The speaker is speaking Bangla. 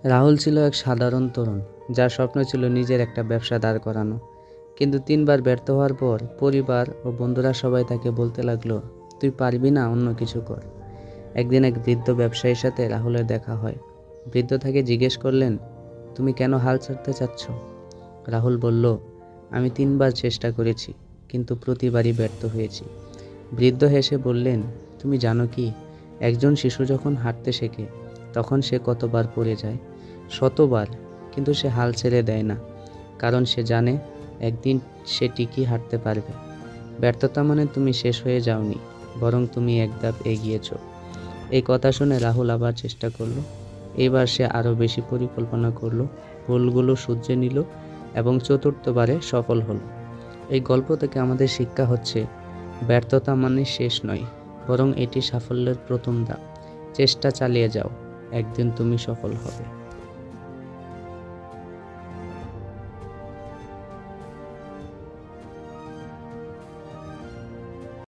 রাহুল ছিল এক সাধারণ তরুণ, যার স্বপ্ন ছিল নিজের একটা ব্যবসা দাঁড় করানো। কিন্তু ৩ বার ব্যর্থ হওয়ার পর পরিবার ও বন্ধুরা সবাই তাকে বলতে লাগলো, তুই পারবি না, অন্য কিছু কর। একদিন এক বৃদ্ধ ব্যবসায়ীর সাথে রাহুলের দেখা হয়। বৃদ্ধ তাকে জিজ্ঞেস করলেন, তুমি কেন হাল ছাড়তে চাচ্ছ? রাহুল বলল, আমি ৩ বার চেষ্টা করেছি, কিন্তু প্রতিবারই ব্যর্থ হয়েছি। বৃদ্ধ হেসে বললেন, তুমি জানো কি, একজন শিশু যখন হাঁটতে শেখে তখন সে কতবার পড়ে যায়? শতবার। কিন্তু সে হাল ছেড়ে দেয় না, কারণ সে জানে একদিন সে ঠিকই হাঁটতে পারবে। ব্যর্থতা মানে তুমি শেষ হয়ে যাওনি, বরং তুমি এক ধাপ এগিয়েছ। এই কথা শুনে রাহুল আবার চেষ্টা করলো। এইবার সে আরও বেশি পরিকল্পনা করলো, ভুলগুলো শুধরে নিল এবং চতুর্থবারে সফল হলো। এই গল্প থেকে আমাদের শিক্ষা হচ্ছে, ব্যর্থতা মানে শেষ নয়, বরং এটি সাফল্যের প্রথম ধাপ। চেষ্টা চালিয়ে যাও, একদিন তুমি সফল হবে।